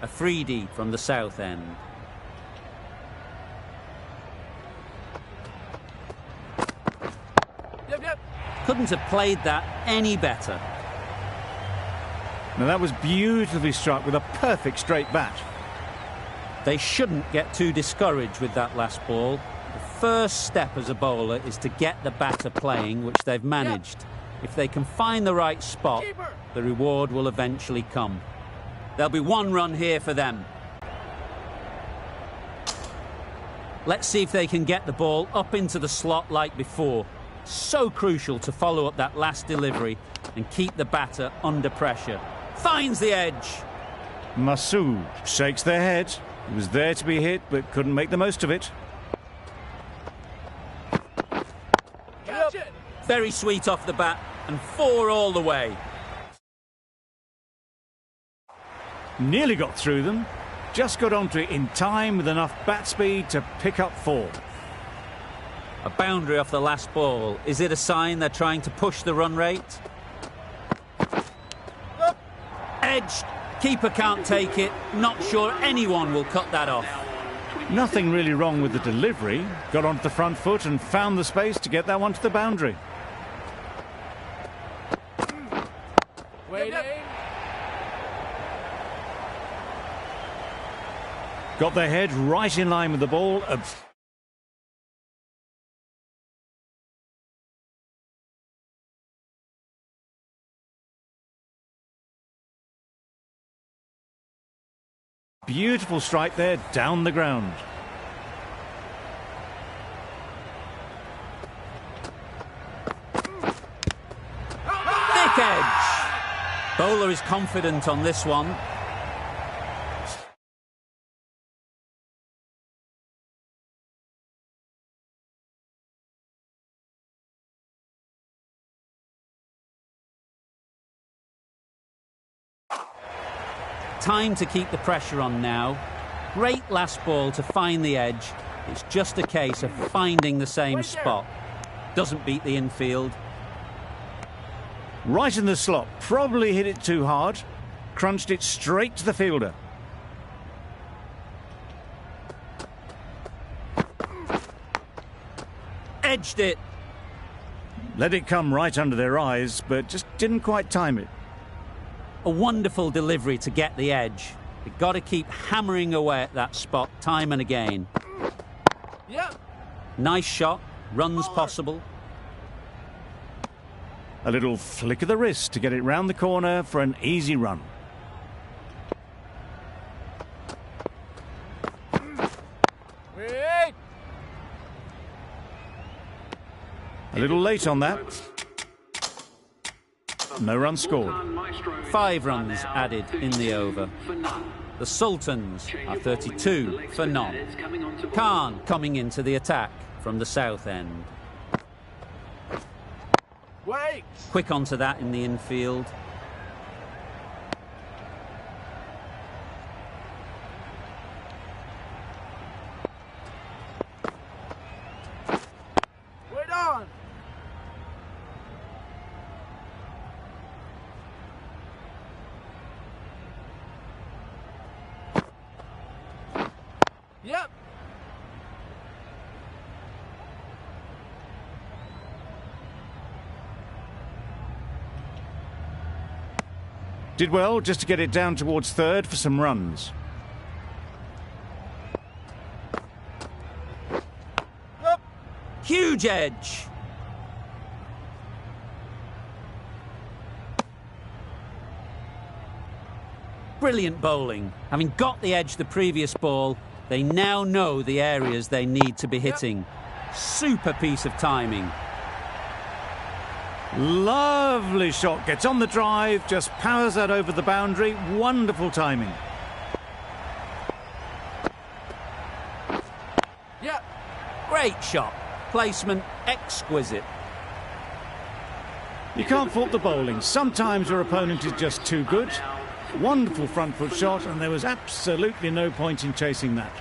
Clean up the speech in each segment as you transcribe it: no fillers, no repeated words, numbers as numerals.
A freebie from the south end. Couldn't have played that any better. Now that was beautifully struck with a perfect straight bat. They shouldn't get too discouraged with that last ball. The first step as a bowler is to get the batter playing, which they've managed. If they can find the right spot, the reward will eventually come. There'll be one run here for them. Let's see if they can get the ball up into the slot like before. So crucial to follow up that last delivery and keep the batter under pressure. Finds the edge. Masood shakes their head. He was there to be hit, but couldn't make the most of it. Very sweet off the bat, and 4 all the way. Nearly got through them. Just got onto it in time with enough bat speed to pick up 4. A boundary off the last ball. Is it a sign they're trying to push the run rate? Edged. Keeper can't take it. Not sure anyone will cut that off. Nothing really wrong with the delivery. Got onto the front foot and found the space to get that one to the boundary. Waiting. Got their head right in line with the ball. Beautiful strike there, down the ground. Thick edge. Bowler is confident on this one. Time to keep the pressure on now. Great last ball to find the edge. It's just a case of finding the same spot. Doesn't beat the infield. Right in the slot. Probably hit it too hard. Crunched it straight to the fielder. Edged it. Let it come right under their eyes, but just didn't quite time it. A wonderful delivery to get the edge. You've got to keep hammering away at that spot time and again. Nice shot. Runs possible. A little flick of the wrist to get it round the corner for an easy run. A little late on that. No run scored. 5 runs added in the over. The Sultans are 32 for none. Khan coming into the attack from the south end. Quick onto that in the infield. Did well just to get it down towards third for some runs. Huge edge. Brilliant bowling. Having got the edge the previous ball, they now know the areas they need to be hitting. Super piece of timing. Lovely shot. Gets on the drive, just powers that over the boundary. Wonderful timing. Great shot. Placement exquisite. You can't fault the bowling. Sometimes your opponent is just too good. Wonderful front foot shot, and there was absolutely no point in chasing that.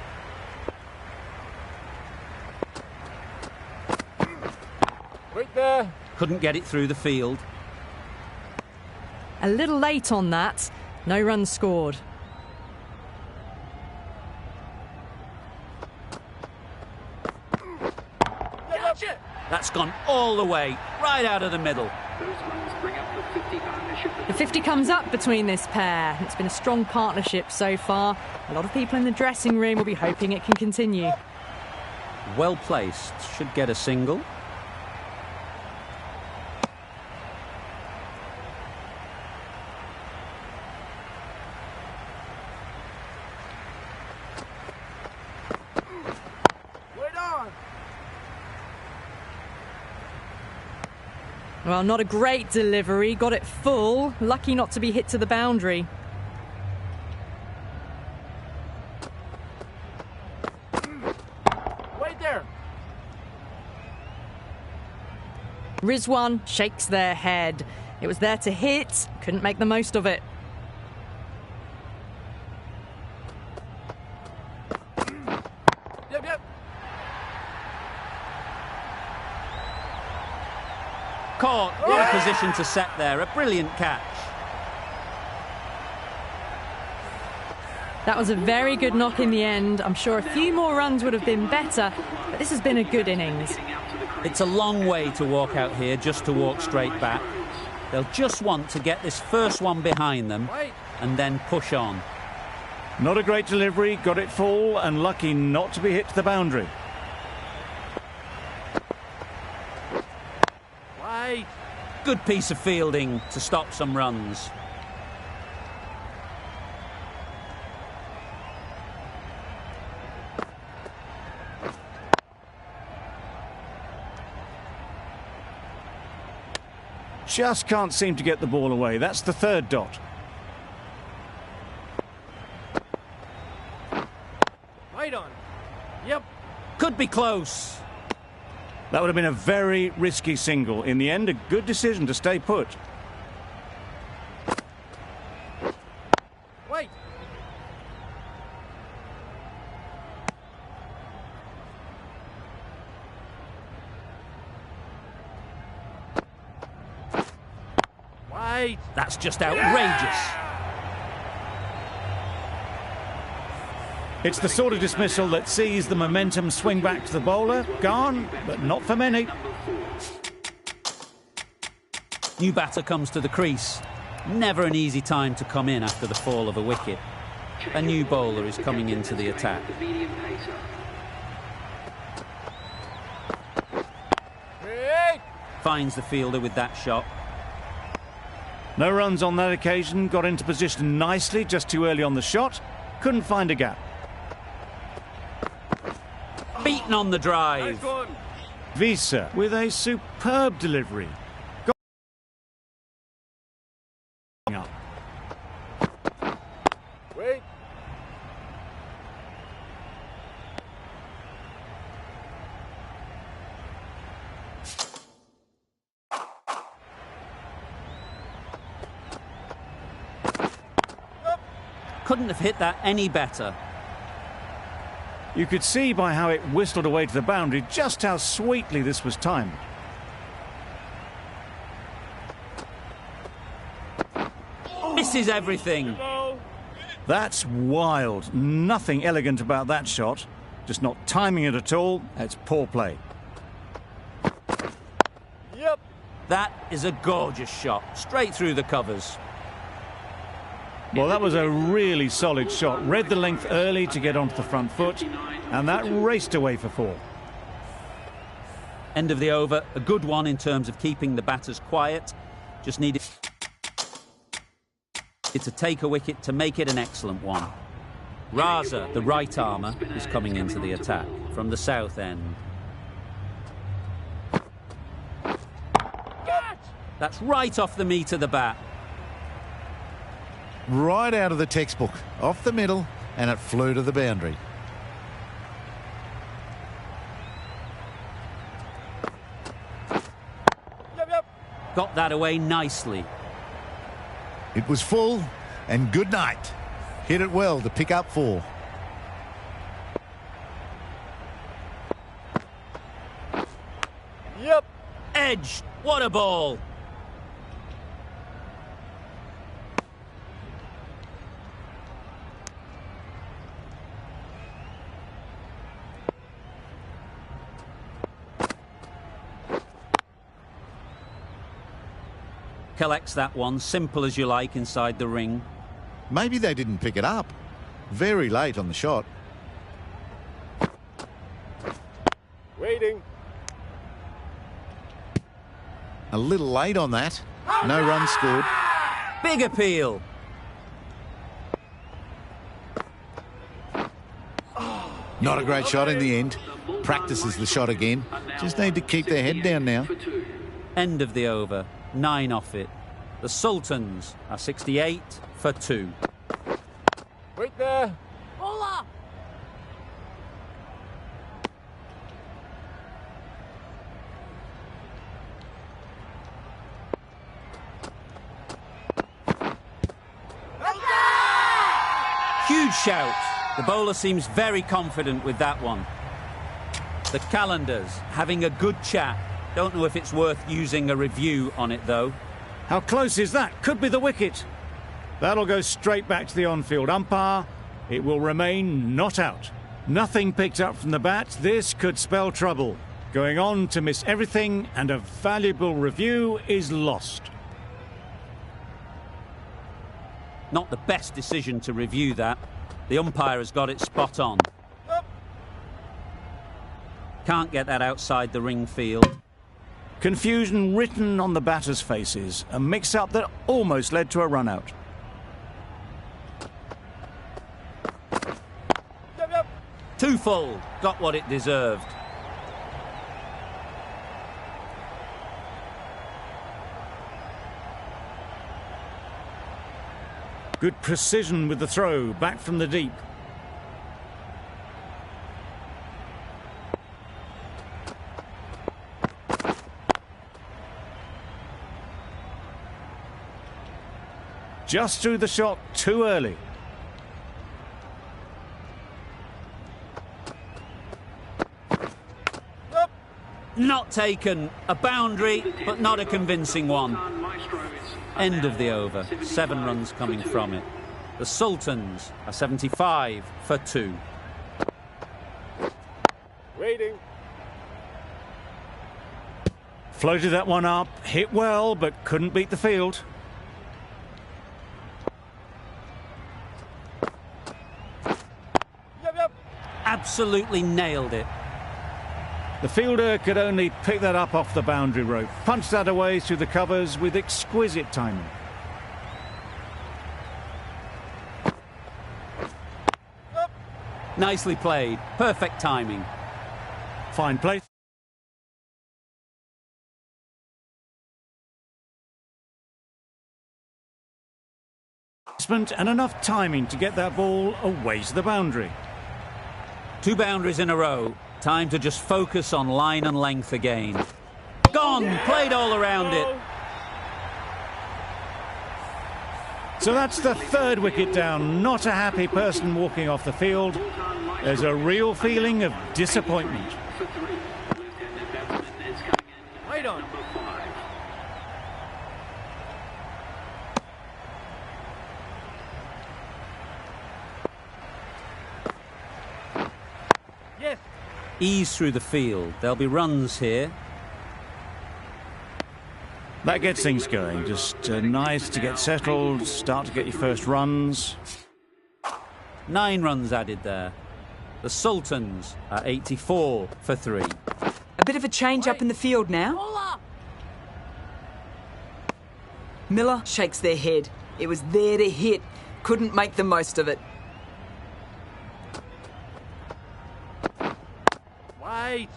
Right there. Couldn't get it through the field. A little late on that. No runs scored. That's gone all the way, right out of the middle. The 50 comes up between this pair. It's been a strong partnership so far. A lot of people in the dressing room will be hoping it can continue. Well placed, should get a single. Well, not a great delivery. Got it full. Lucky not to be hit to the boundary. Wait there. Rizwan shakes their head. It was there to hit. Couldn't make the most of it. Yep. Caught, in a position to set there. A brilliant catch. That was a very good knock in the end. I'm sure a few more runs would have been better, but this has been a good innings. It's a long way to walk out here just to walk straight back. They'll just want to get this first one behind them and then push on. Not a great delivery, got it full and lucky not to be hit to the boundary. Good piece of fielding to stop some runs. Just can't seem to get the ball away. That's the third dot. Right on. Yep. Could be close. That would have been a very risky single. In the end, a good decision to stay put. Wait. Wait. That's just outrageous. It's the sort of dismissal that sees the momentum swing back to the bowler. Gone, but not for many. New batter comes to the crease. Never an easy time to come in after the fall of a wicket. A new bowler is coming into the attack. Finds the fielder with that shot. No runs on that occasion. Got into position nicely, just too early on the shot. Couldn't find a gap. Beaten on the drive. Visa with a superb delivery. Up. Wait. Couldn't have hit that any better. You could see by how it whistled away to the boundary just how sweetly this was timed. Misses everything. That's wild. Nothing elegant about that shot. Just not timing it at all. It's poor play. Yep. That is a gorgeous shot. Straight through the covers. Well, that was a really solid shot. Read the length early to get onto the front foot, and that raced away for 4. End of the over. A good one in terms of keeping the batters quiet. Just needed to take a wicket to make it an excellent one. Raza, the right armour, is coming into the attack from the south end. That's right off the meat of the bat. Right out of the textbook, off the middle, and it flew to the boundary. Yep. Got that away nicely. It was full, and good night. Hit it well to pick up 4. Yep. Edge. What a ball. collects that one, simple as you like, inside the ring. Maybe they didn't pick it up. Very late on the shot. Waiting. A little late on that. No run scored. Big appeal. Not a great shot in the end. Practices the shot again. Just need to keep their head down now. End of the over. 9 off it. The Sultans are 68 for 2. Wait there. Hola! Huge shout. The bowler seems very confident with that one. The Calendars having a good chat. Don't know if it's worth using a review on it, though. How close is that? Could be the wicket. That'll go straight back to the on-field umpire. It will remain not out. Nothing picked up from the bat. This could spell trouble. Going on to miss everything, and a valuable review is lost. Not the best decision to review that. The umpire has got it spot on. Can't get that outside the ring field. Confusion written on the batters' faces. A mix-up that almost led to a run-out. Yep. Too full. Got what it deserved. Good precision with the throw, back from the deep. Just threw the shot too early. Not taken. A boundary, but not a convincing one. End of the over. 7 runs coming from it. The Sultans are 75 for 2. Waiting. Floated that one up, hit well, but couldn't beat the field. Yep. Absolutely nailed it. The fielder could only pick that up off the boundary rope. Punched that away through the covers with exquisite timing. Nicely played. Perfect timing. Fine play. And enough timing to get that ball away to the boundary. 2 boundaries in a row. Time to just focus on line and length again. Gone! Played all around it. So that's the 3rd wicket down. Not a happy person walking off the field. There's a real feeling of disappointment. Right on. Yes. Ease through the field. There'll be runs here. That gets things going. Just nice to get settled, start to get your first runs. 9 runs added there. The Sultans are 84 for 3. A bit of a change up in the field now. Miller shakes their head. It was there to hit. Couldn't make the most of it. Wait.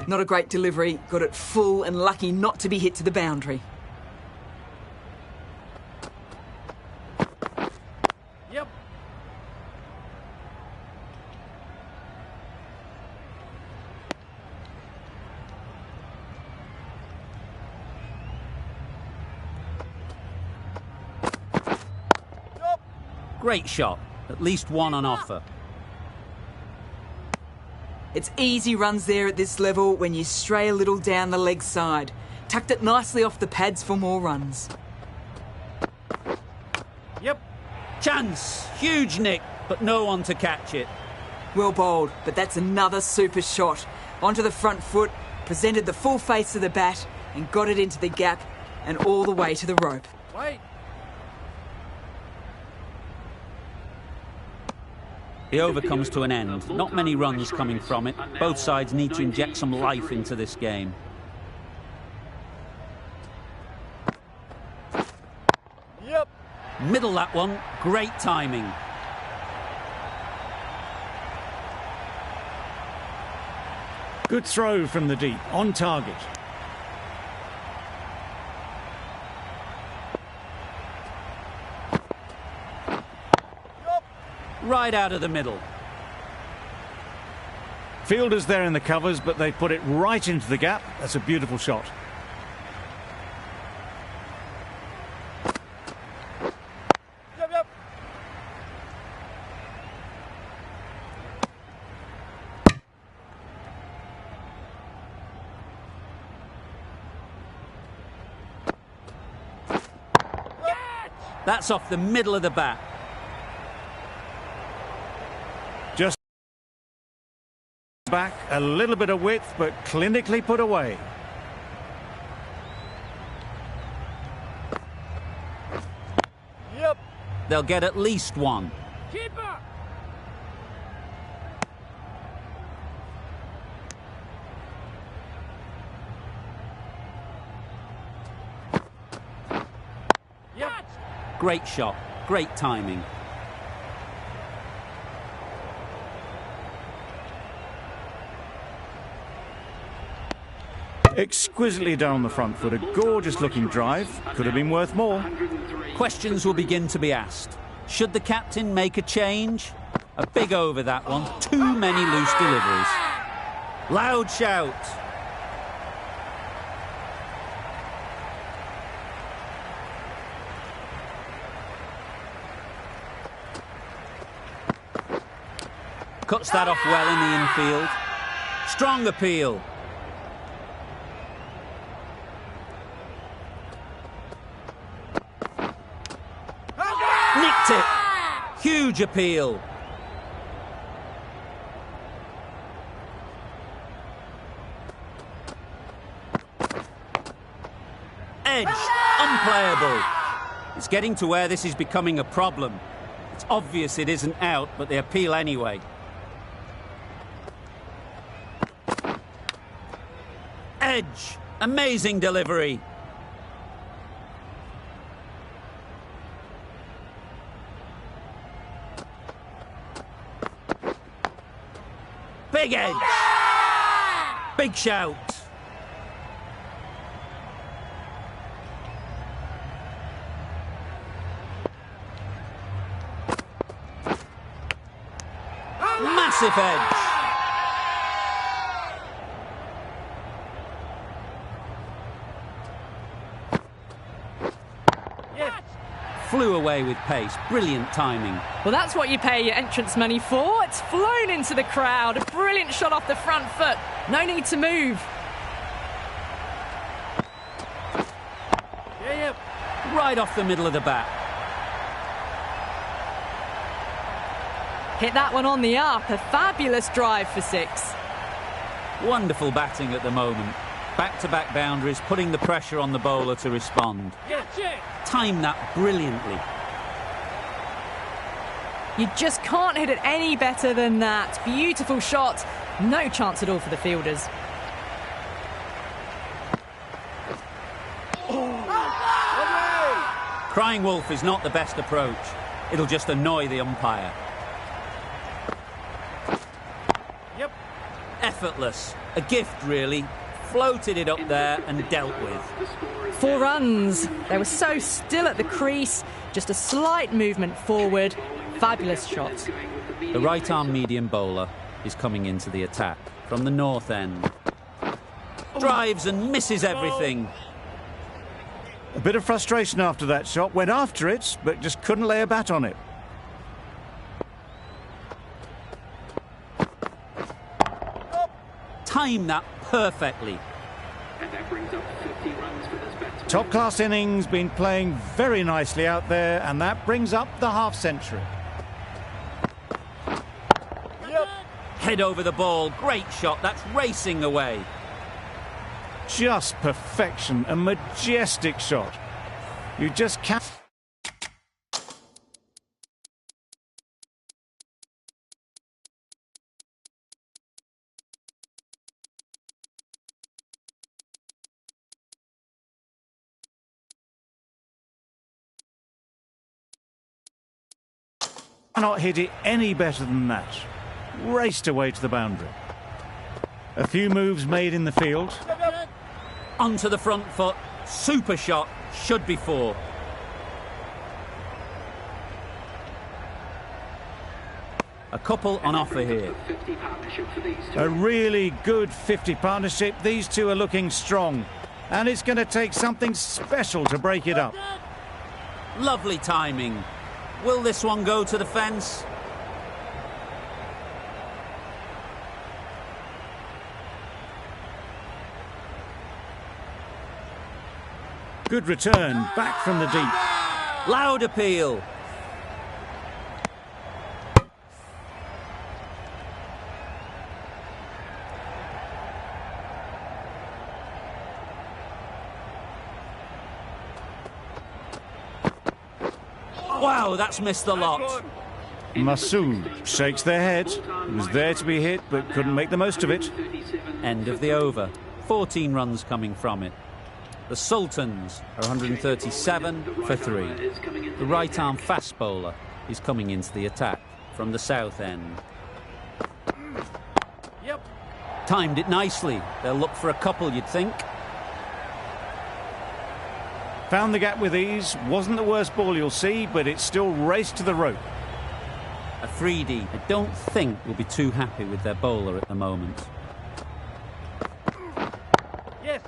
Not a great delivery. Got it full and lucky not to be hit to the boundary. Yep. Great shot. At least 1 on offer. It's easy runs there at this level when you stray a little down the leg side. Tucked it nicely off the pads for more runs. Yep. Chance. Huge nick, but no one to catch it. Well bowled, but that's another super shot. Onto the front foot. presented the full face of the bat and got it into the gap and all the way to the rope. Wait. The over comes to an end. Not many runs coming from it. Both sides need to inject some life into this game. Yep. Middle that one. Great timing. Good throw from the deep, on target. Right out of the middle. Fielders there in the covers, but they put it right into the gap. That's a beautiful shot. Yep, yep. That's off the middle of the bat. Just back, a little bit of width, but clinically put away. Yep. They'll get at least one. Keeper. Yep. Great shot. Great timing. Exquisitely done on the front foot. A gorgeous looking drive. Could have been worth more. Questions will begin to be asked. Should the captain make a change? A big over that one. Too many loose deliveries. Loud shout. Cuts that off well in the infield. Strong appeal. Nicked it. Huge appeal. Edge. Unplayable. It's getting to where this is becoming a problem. It's obvious it isn't out, but they appeal anyway. Edge. Amazing delivery. Big edge. Big shout. Massive edge. Flew away with pace. Brilliant timing. Well, that's what you pay your entrance money for. It's flown into the crowd. A brilliant shot off the front foot. No need to move. Yep. Right off the middle of the bat. Hit that one on the up. A fabulous drive for 6. Wonderful batting at the moment. Back-to-back boundaries, putting the pressure on the bowler to respond. Timed that brilliantly. You just can't hit it any better than that. Beautiful shot. No chance at all for the fielders. Crying wolf is not the best approach. It'll just annoy the umpire. Yep. Effortless. A gift, really. Floated it up there and dealt with. 4 runs. They were so still at the crease. Just a slight movement forward. Fabulous shot. The right-arm medium bowler is coming into the attack from the north end. Drives and misses everything. A bit of frustration after that shot. Went after it, but just couldn't lay a bat on it. Timed that perfectly. And that brings up 50 runs for this batsman. Top-class innings, been playing very nicely out there, and that brings up the half-century. Head over the ball. Great shot. That's racing away. Just perfection, a majestic shot. You just can't. Cannot hit it any better than that. Raced away to the boundary. A few moves made in the field. Onto the front foot. Super shot. Should be 4. A couple on offer here. A really good 50 partnership. These two are looking strong. And it's going to take something special to break it up. Lovely timing. Will this one go to the fence? Good return, back from the deep. Loud appeal. Wow, that's missed the lot. Masood shakes their head. It was there to be hit, but couldn't make the most of it. End of the over. 14 runs coming from it. The Sultans are 137 for 3. The right-arm fast bowler is coming into the attack from the south end. Timed it nicely. They'll look for a couple, you'd think. Found the gap with ease. Wasn't the worst ball you'll see, but it still raced to the rope. A 3D. I don't think will be too happy with their bowler at the moment. Yes.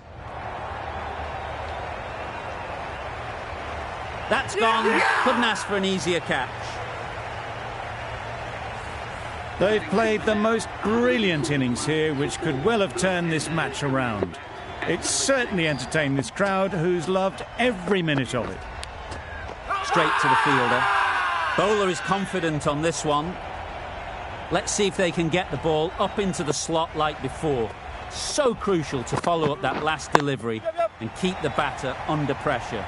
That's gone. Couldn't ask for an easier catch. They've played the most brilliant innings here, which could well have turned this match around. It's certainly entertained this crowd, who's loved every minute of it. Straight to the fielder. Bowler is confident on this one. Let's see if they can get the ball up into the slot like before. So crucial to follow up that last delivery and keep the batter under pressure.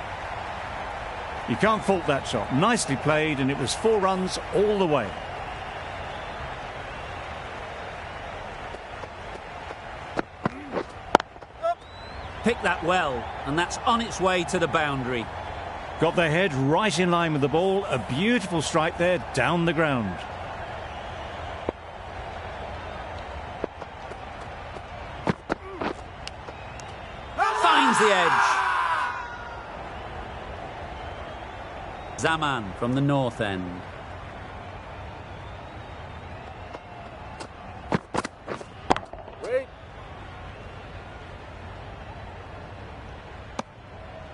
You can't fault that shot. Nicely played, and it was 4 runs all the way. Picked that well, and that's on its way to the boundary. Got their head right in line with the ball. A beautiful strike there down the ground. Finds the edge. Zaman from the north end.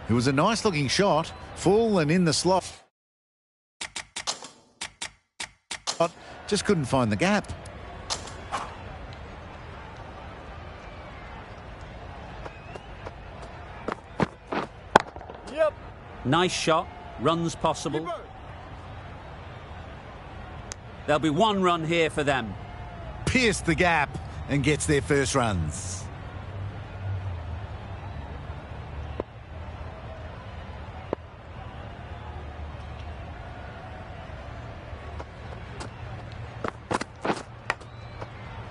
It was a nice looking shot, full and in the slot. Just couldn't find the gap. Nice shot. Runs possible. There'll be 1 run here for them. Pierced the gap and gets their first runs.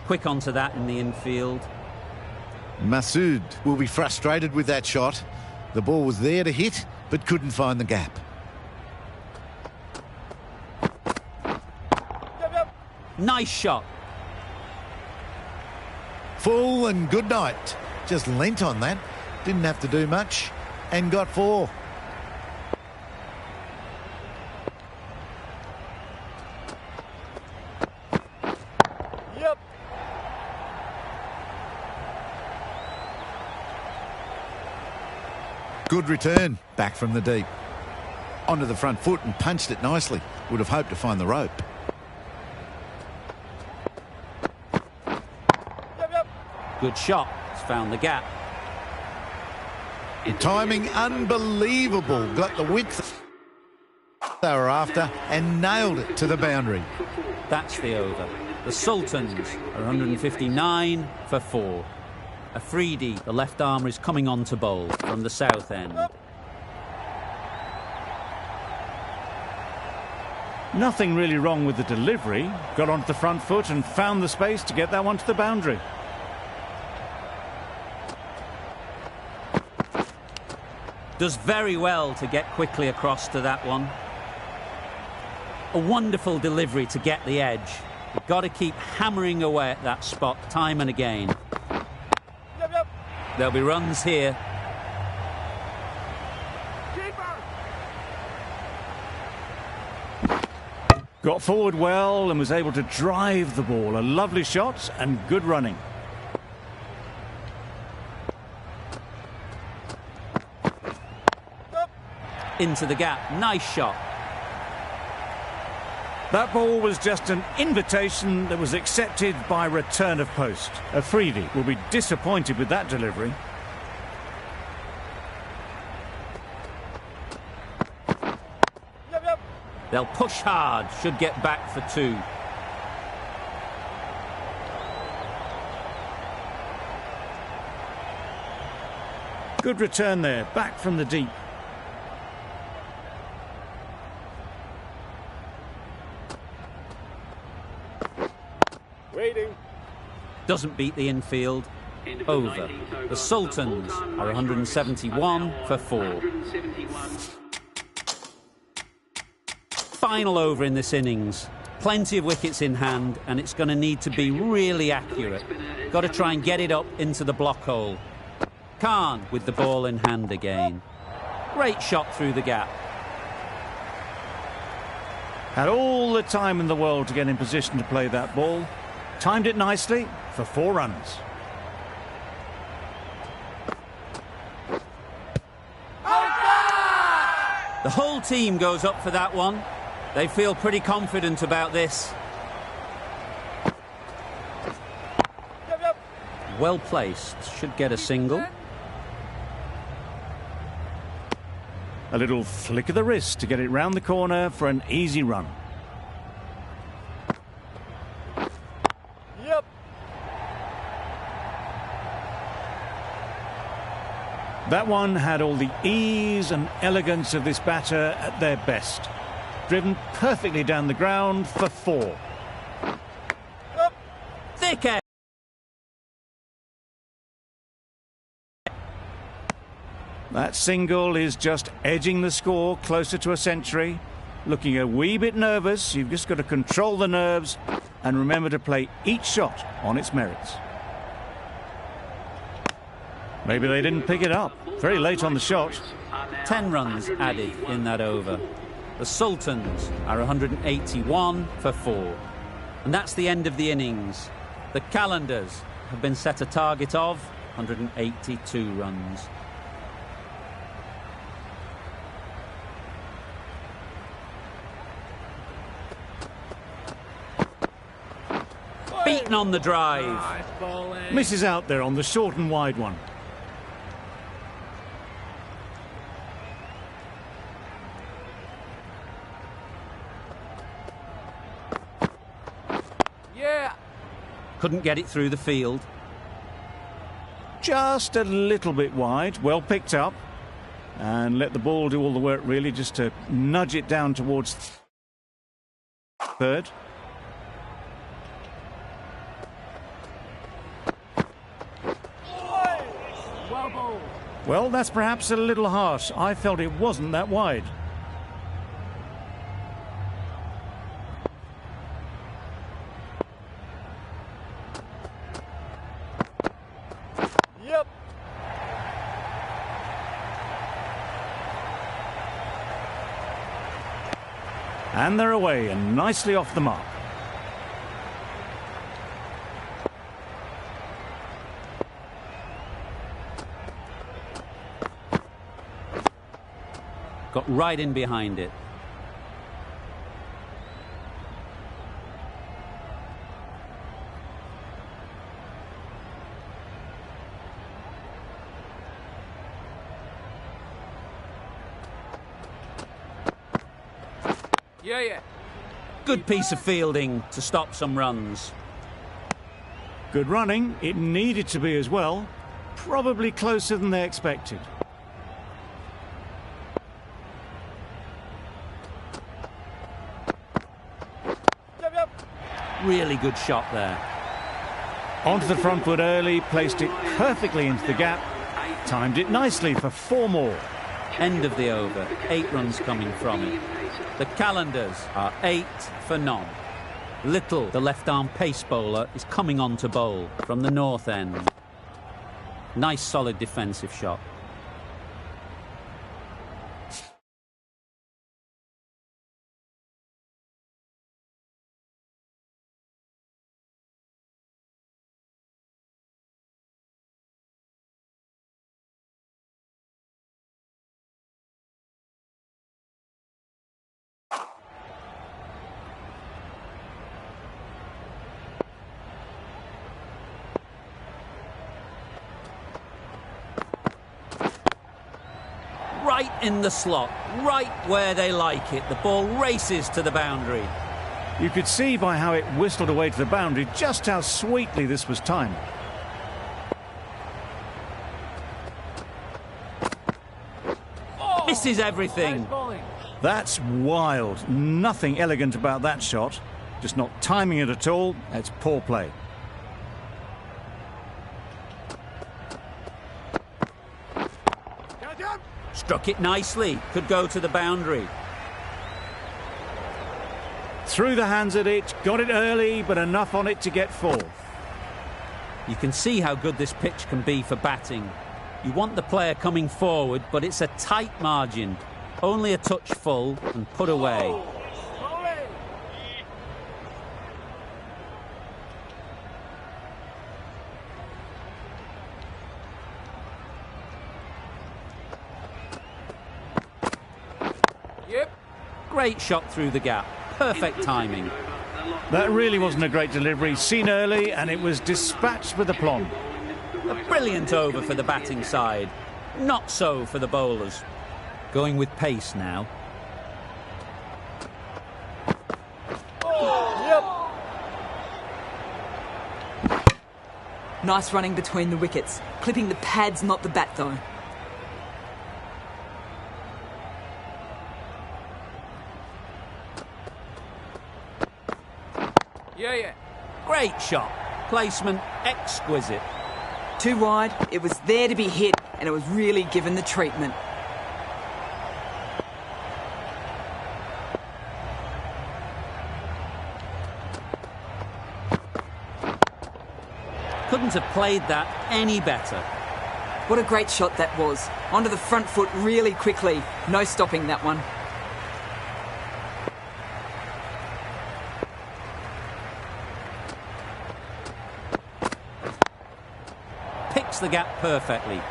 Quick onto that in the infield. Masood will be frustrated with that shot. The ball was there to hit, but couldn't find the gap. Nice shot. Full and good night. Just leant on that. Didn't have to do much and got 4. Good return, back from the deep. Onto the front foot and punched it nicely. Would have hoped to find the rope. Good shot. It's found the gap. Timing unbelievable. Got the width they were after and nailed it to the boundary. That's the over. The Sultans are 159 for 4. Afridi, the left armer, is coming on to bowl from the south end. Nothing really wrong with the delivery. Got onto the front foot and found the space to get that one to the boundary. Does very well to get quickly across to that one. A wonderful delivery to get the edge. You've got to keep hammering away at that spot time and again. There'll be runs here. Got forward well and was able to drive the ball. A lovely shot and good running. Into the gap. Nice shot. That ball was just an invitation that was accepted by return of post. Afridi will be disappointed with that delivery. They'll push hard. Should get back for 2. Good return there, back from the deep. Waiting. Doesn't beat the infield. Over. The Sultans are 171 for 4. Final over in this innings. Plenty of wickets in hand, and it's going to need to be really accurate. Got to try and get it up into the block hole. Khan with the ball in hand again. Great shot through the gap. Had all the time in the world to get in position to play that ball. Timed it nicely for 4 runs. The whole team goes up for that one. They feel pretty confident about this. Well placed. Should get a single. A little flick of the wrist to get it round the corner for an easy run. Yep. That one had all the ease and elegance of this batter at their best. Driven perfectly down the ground for 4. Thick edge. That single is just edging the score closer to a century. Looking a wee bit nervous. You've just got to control the nerves and remember to play each shot on its merits. Maybe they didn't pick it up. Very late on the shot. 10 runs added in that over. The Sultans are 181 for 4. And that's the end of the innings. The Calendars have been set a target of 182 runs. Beaten on the drive. Misses out there on the short and wide one. Yeah. Couldn't get it through the field. Just a little bit wide. Well picked up. And let the ball do all the work really, just to nudge it down towards third. Well, that's perhaps a little harsh. I felt it wasn't that wide. Yep. And they're away and nicely off the mark. Got right in behind it. Yeah. Good piece of fielding to stop some runs. Good running. It needed to be as well. Probably closer than they expected. Really good shot there. Onto the front foot early, placed it perfectly into the gap. Timed it nicely for 4 more. End of the over. 8 runs coming from it. The calendars are 8 for none. Little, the left-arm pace bowler, is coming on to bowl from the north end. Nice solid defensive shot. Right in the slot, right where they like it. The ball races to the boundary. You could see by how it whistled away to the boundary just how sweetly this was timed. Misses everything. That's wild. Nothing elegant about that shot. Just not timing it at all. It's poor play. Struck it nicely. Could go to the boundary. Through the hands at it, got it early, but enough on it to get 4. You can see how good this pitch can be for batting. You want the player coming forward, but it's a tight margin. Only a touch full and put away. Great shot through the gap. Perfect timing. That really wasn't a great delivery. Seen early, and it was dispatched with aplomb. A brilliant over for the batting side. Not so for the bowlers. Going with pace now. Nice running between the wickets. Clipping the pads, not the bat, though. Great shot. Placement exquisite. Too wide, it was there to be hit, and it was really given the treatment. Couldn't have played that any better. What a great shot that was. Onto the front foot really quickly. No stopping that one. Picks the gap perfectly.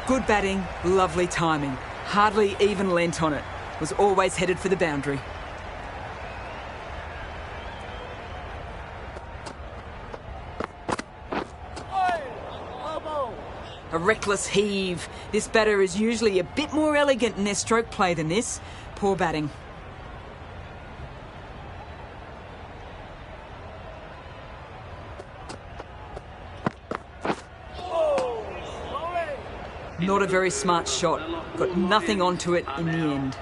Good batting, lovely timing. Hardly even lent on it. Was always headed for the boundary. A reckless heave. This batter is usually a bit more elegant in their stroke play than this. Poor batting. Not a very smart shot. Got nothing onto it in the end.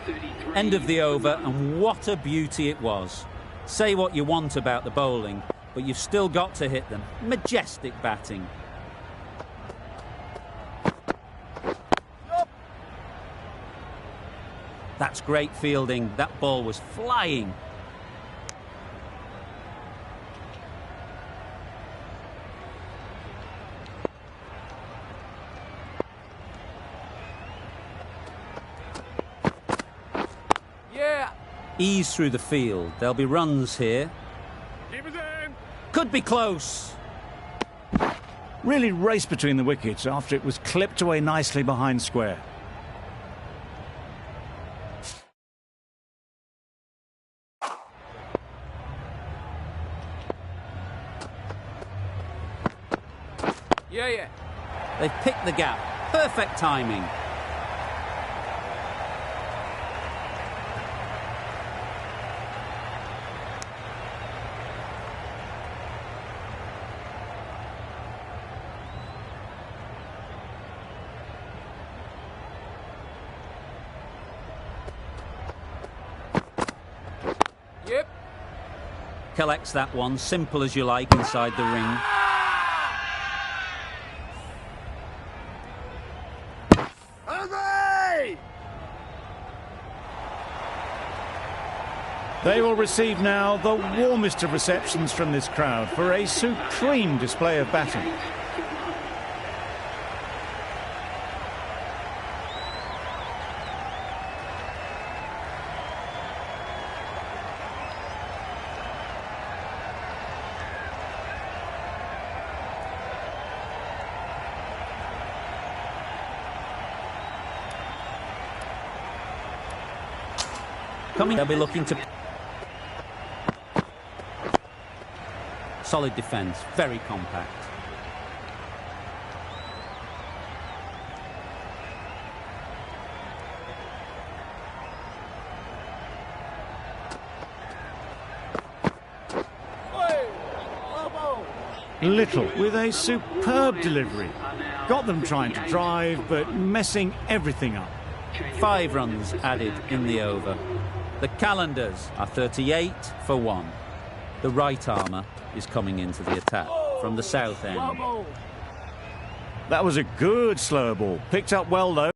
End of the over, and what a beauty it was. Say what you want about the bowling, but you've still got to hit them. Majestic batting. That's great fielding. That ball was flying. Ease through the field. There'll be runs here. Could be close. Really raced between the wickets after it was clipped away nicely behind square. They've picked the gap. Perfect timing. Collects that one, simple as you like, inside the ring. They will receive now the warmest of receptions from this crowd for a supreme display of batting. They'll be looking to... Solid defence, very compact. Little with a superb delivery. Got them trying to drive, but messing everything up. 5 runs added in the over. The calendars are 38 for 1. The right armour is coming into the attack from the south end. That was a good slower ball. Picked up well, though.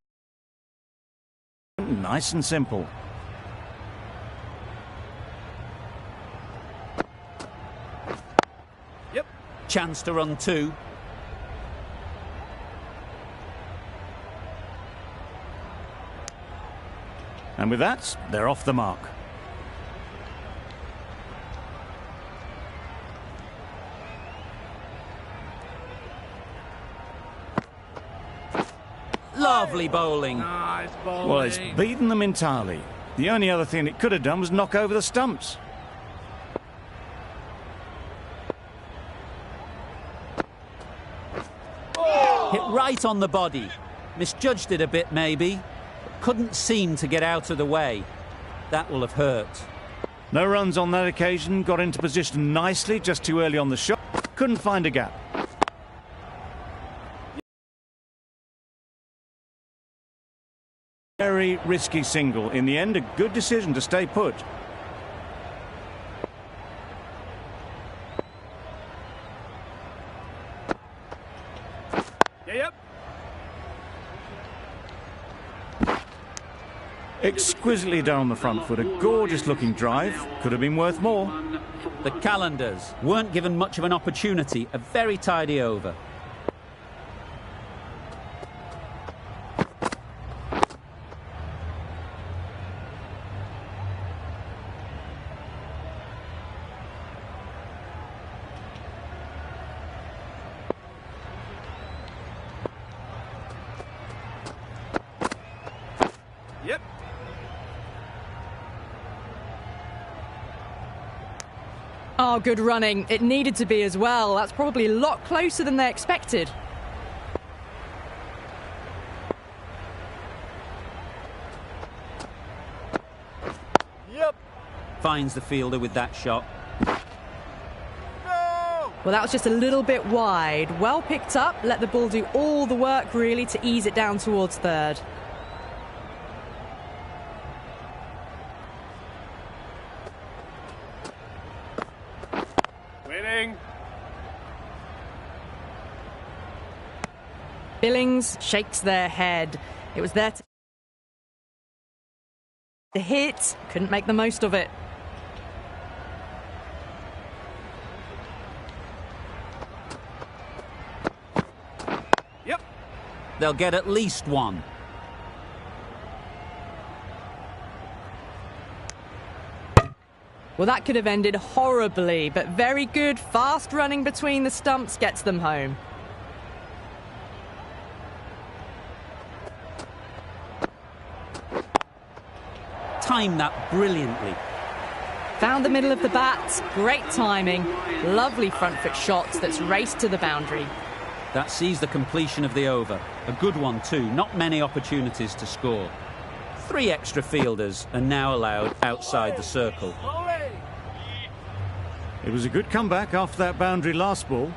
Nice and simple. Yep. Chance to run 2. And with that, they're off the mark. Lovely bowling. Nice bowling. Well, it's beaten them entirely. The only other thing it could have done was knock over the stumps. Hit right on the body. Misjudged it a bit, maybe. But couldn't seem to get out of the way. That will have hurt. No runs on that occasion. Got into position nicely, just too early on the shot. Couldn't find a gap. Very risky single. In the end, a good decision to stay put. Yep. Exquisitely done on the front foot. A gorgeous looking drive. Could have been worth more. The calendars weren't given much of an opportunity. A very tidy over. Yep. Oh, good running. It needed to be as well. That's probably a lot closer than they expected. Yep. Finds the fielder with that shot. No. Well, that was just a little bit wide. Well picked up. Let the ball do all the work, really, to ease it down towards third. Winning. Billings shakes their head. It was there to hit. Couldn't make the most of it. Yep. They'll get at least 1. Well, that could have ended horribly, but very good. Fast running between the stumps gets them home. Timed that brilliantly. Found the middle of the bat. Great timing. Lovely front foot shots that's raced to the boundary. That sees the completion of the over. A good one too. Not many opportunities to score. 3 extra fielders are now allowed outside the circle. It was a good comeback after that boundary last ball.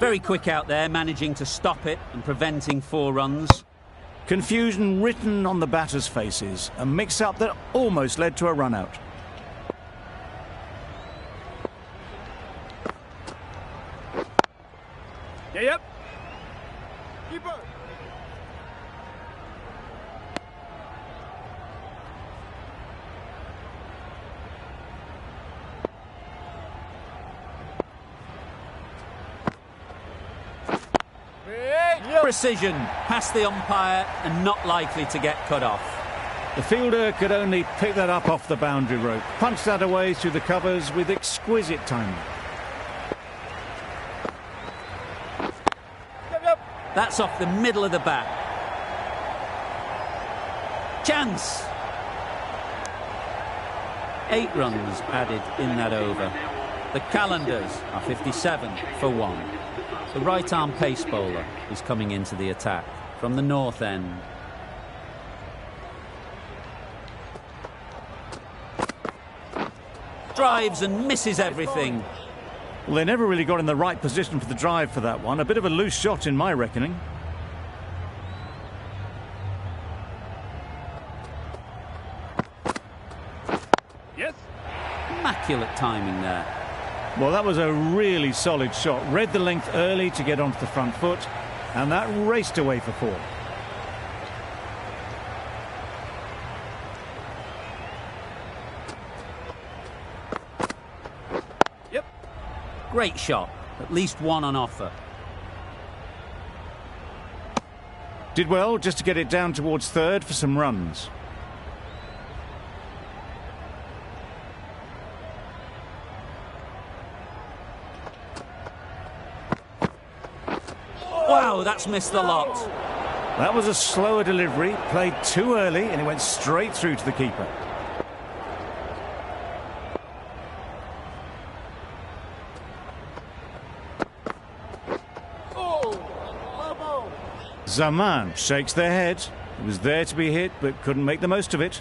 Very quick out there, managing to stop it and preventing 4 runs. Confusion written on the batters' faces. A mix-up that almost led to a run-out. Yep. Keeper. Precision, past the umpire and not likely to get cut off. The fielder could only pick that up off the boundary rope. Punched that away through the covers with exquisite timing. That's off the middle of the bat. Chance! 8 runs added in that over. The Calendars are 57 for 1. The right-arm pace bowler is coming into the attack from the north end. Drives and misses everything. Well, they never really got in the right position for the drive for that one. A bit of a loose shot in my reckoning. Yes. Immaculate timing there. Well, that was a really solid shot. Read the length early to get onto the front foot, and that raced away for 4. Yep. Great shot. At least 1 on offer. Did well just to get it down towards third for some runs. Wow, that's missed the lot. That was a slower delivery, played too early, and it went straight through to the keeper. Zaman shakes their head. It was there to be hit, but couldn't make the most of it.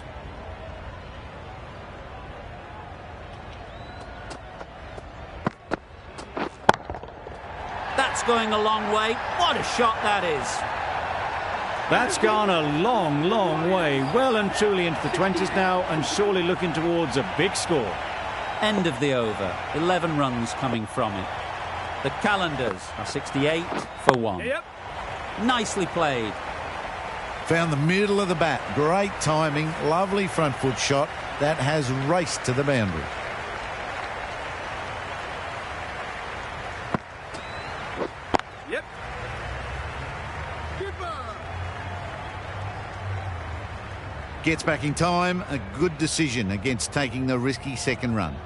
That's going a long way. What a shot that is. That's gone a long, long way. Well and truly into the 20s now, and surely looking towards a big score. End of the over. 11 runs coming from it. The Calendars are 68 for 1. Yep. Nicely played. Found the middle of the bat. Great timing. Lovely front foot shot. That has raced to the boundary. Yep. Keeper. Gets back in time. A good decision against taking the risky second run.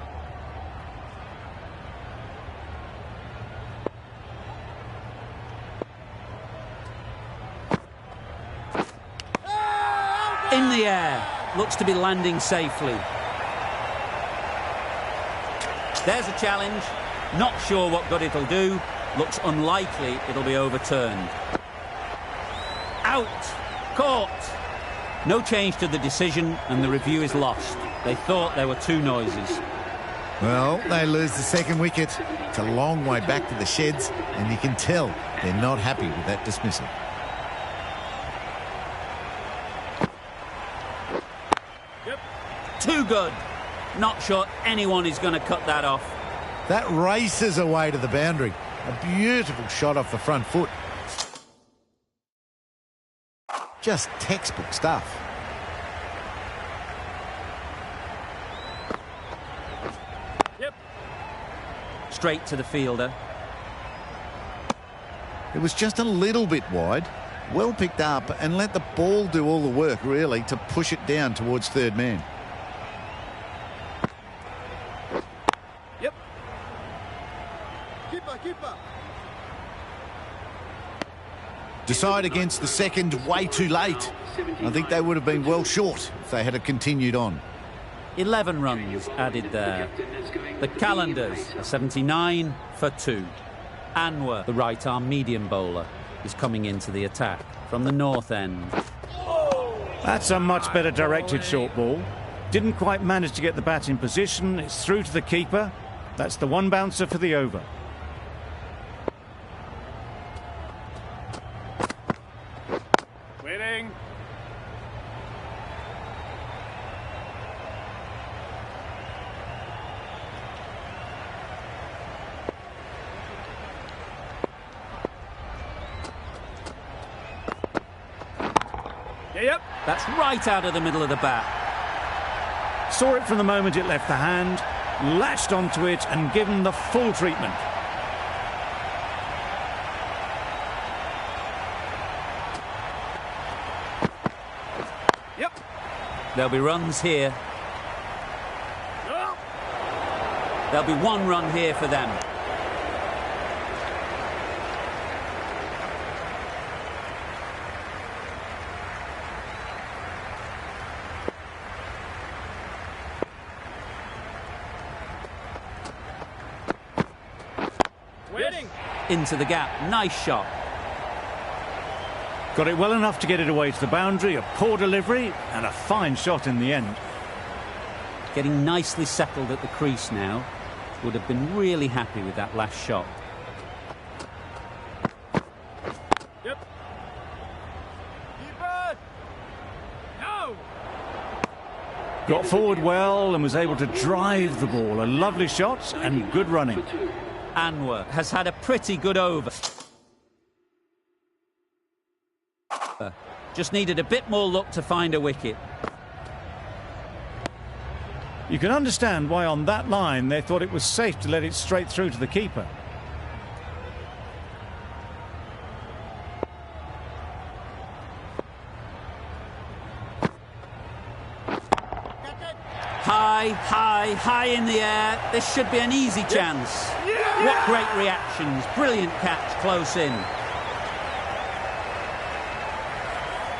In the air. Looks to be landing safely. There's a challenge. Not sure what good it'll do. Looks unlikely it'll be overturned. Out. Caught. No change to the decision, and the review is lost. They thought there were 2 noises. Well, they lose the second wicket. It's a long way back to the sheds, and you can tell they're not happy with that dismissal. Too good. Not sure anyone is going to cut that off. That races away to the boundary. A beautiful shot off the front foot. Just textbook stuff. Yep. Straight to the fielder. It was just a little bit wide. Well picked up, and let the ball do all the work, really, to push it down towards third man. Yep. Keeper. Decide against the second way too late. I think they would have been well short if they had continued on. 11 runs added there. The Calendars are 79 for 2. Anwar, the right-arm medium bowler, is coming into the attack from the north end. That's a much better directed short ball. Didn't quite manage to get the bat in position. It's through to the keeper. That's the 1 bouncer for the over. Yep. That's right out of the middle of the bat. Saw it from the moment it left the hand, latched onto it and given the full treatment. Yep. There'll be runs here. Oh. There'll be 1 run here for them. Waiting. Into the gap. Nice shot. Got it well enough to get it away to the boundary, a poor delivery and a fine shot in the end. Getting nicely settled at the crease now. Would have been really happy with that last shot. Yep. Keeper. No. Got forward well and was able to drive the ball. A lovely shot and good running. Anwar has had a pretty good over. Just needed a bit more luck to find a wicket. You can understand why on that line they thought it was safe to let it straight through to the keeper. High in the air. This should be an easy chance. What great reactions. Brilliant catch close in.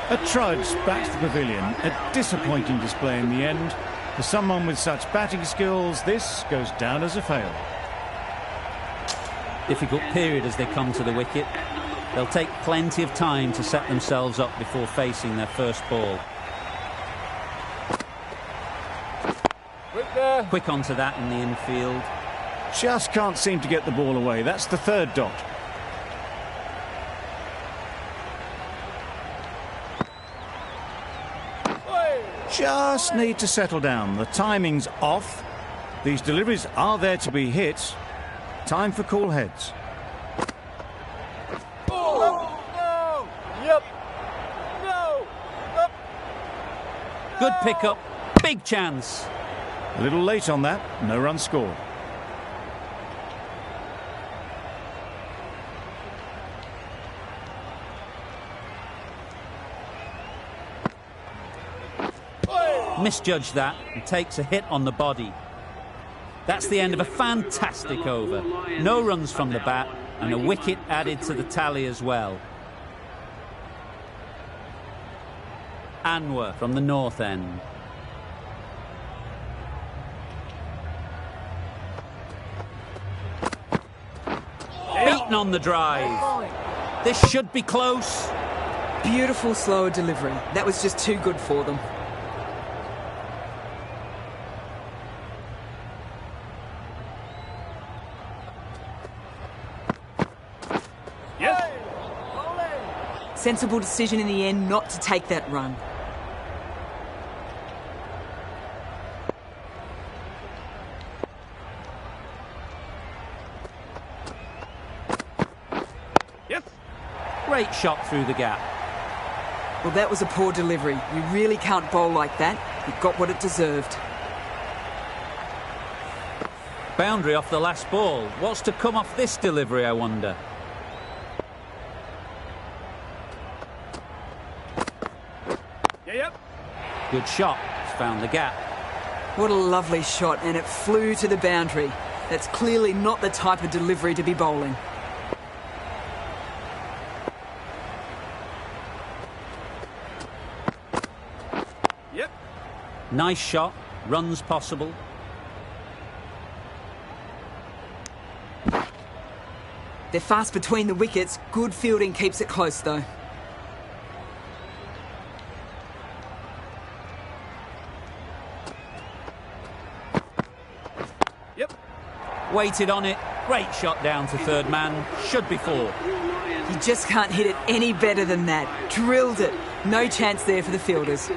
A trudge back to the pavilion. A disappointing display in the end. For someone with such batting skills, this goes down as a fail. Difficult period as they come to the wicket. They'll take plenty of time to set themselves up before facing their first ball. Quick onto that in the infield. Just can't seem to get the ball away. That's the 3rd dot. Just need to settle down. The timing's off. These deliveries are there to be hit. Time for cool heads. Oh. No. Yep. No. Up. Good pickup. Big chance. A little late on that. No run scored. Misjudged that and takes a hit on the body. That's the end of a fantastic over. No runs from the bat and a wicket added to the tally as well. Anwar from the north end. Beaten on the drive. This should be close. Beautiful slower delivery. That was just too good for them. Sensible decision in the end not to take that run. Yep. Great shot through the gap. Well, that was a poor delivery. You really can't bowl like that. It got what it deserved. Boundary off the last ball. What's to come off this delivery, I wonder? Yep. Good shot. It's found the gap. What a lovely shot, and it flew to the boundary. That's clearly not the type of delivery to be bowling. Yep. Nice shot. Runs possible. They're fast between the wickets. Good fielding keeps it close, though. Yep. Waited on it. Great shot down to 3rd man. Should be 4. You just can't hit it any better than that. Drilled it. No chance there for the fielders.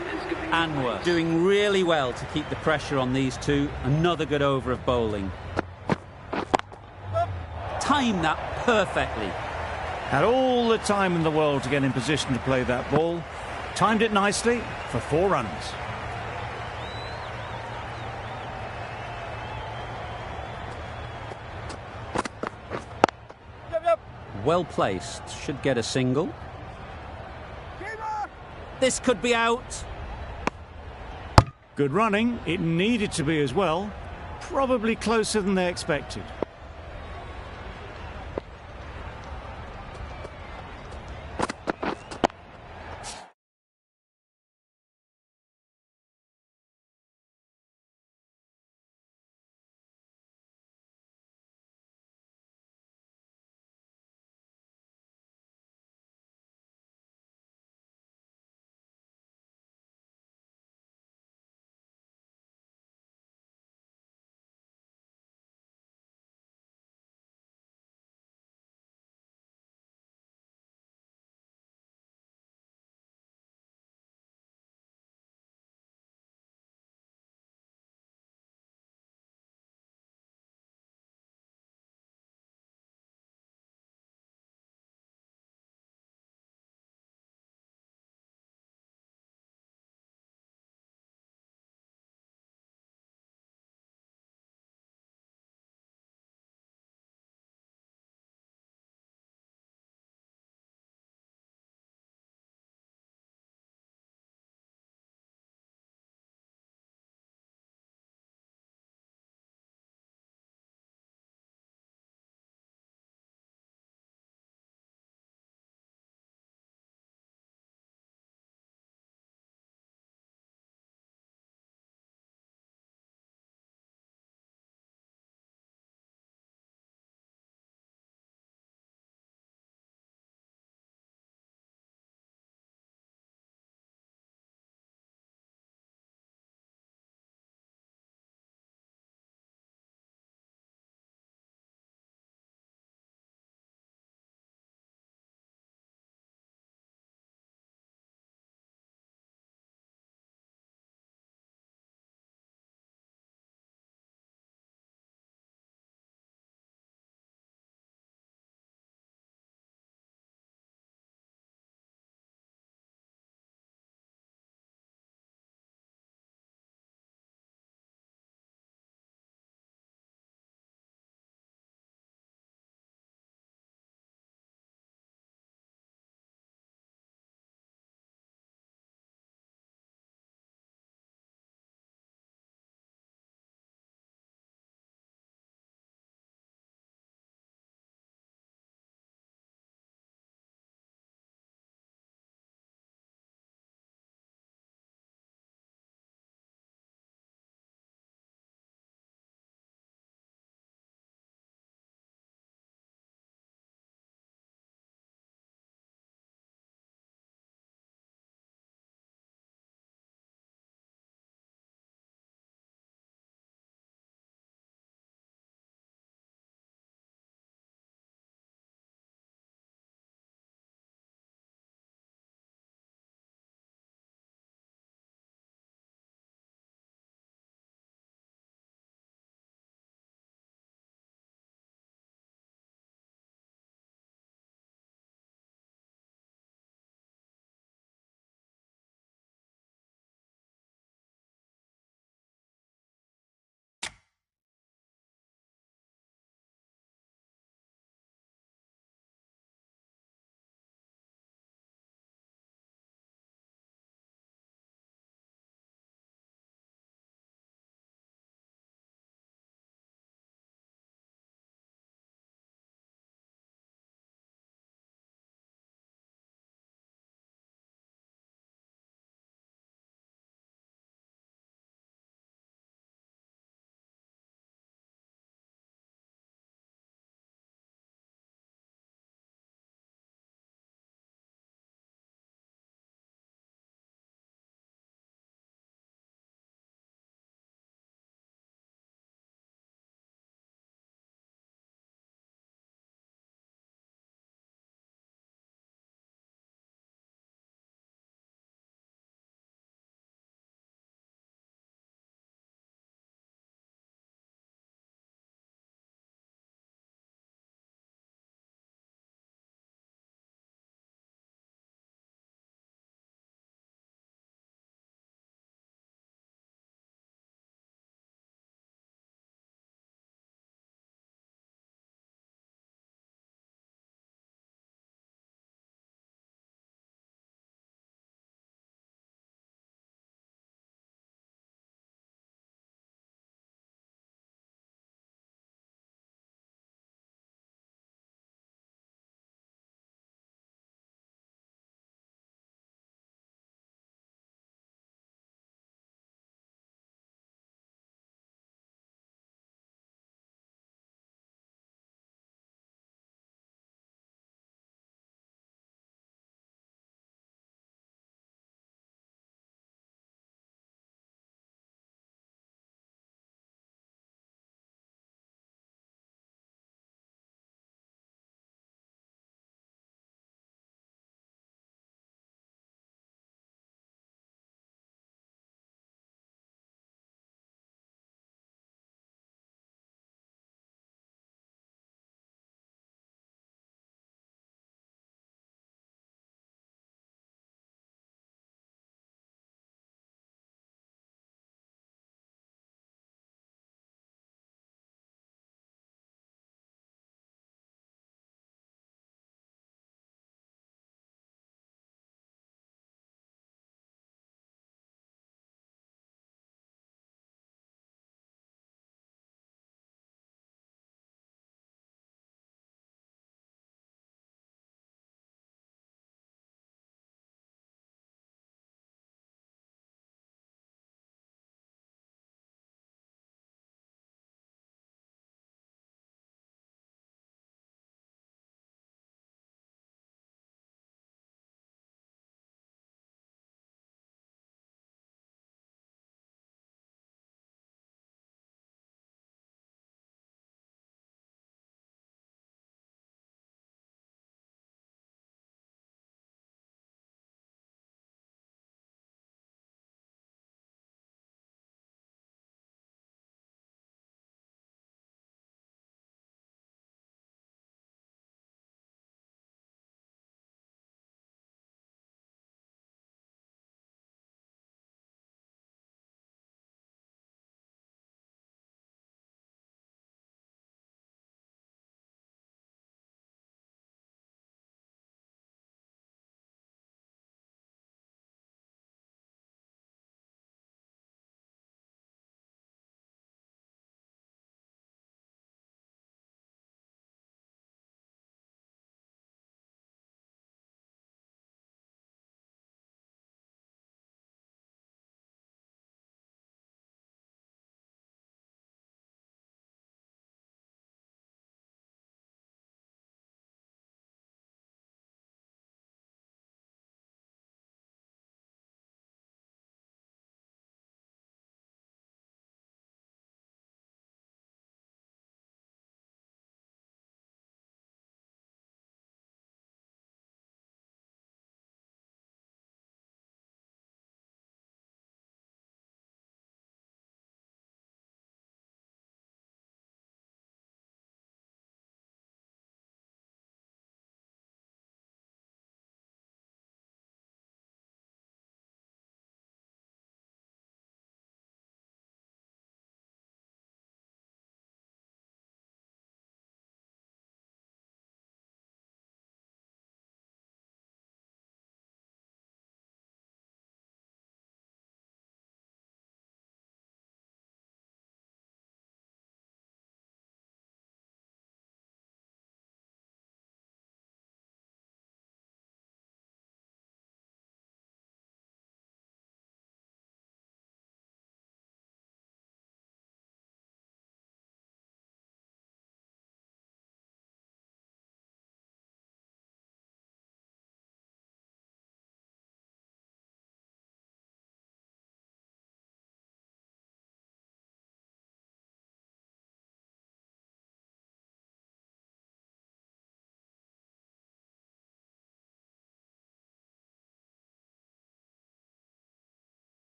Anwar doing really well to keep the pressure on these two. Another good over of bowling. Timed that perfectly. Had all the time in the world to get in position to play that ball. Timed it nicely for 4 runs. Well placed. Should get a single. This could be out. Good running. It needed to be as well. Probably closer than they expected.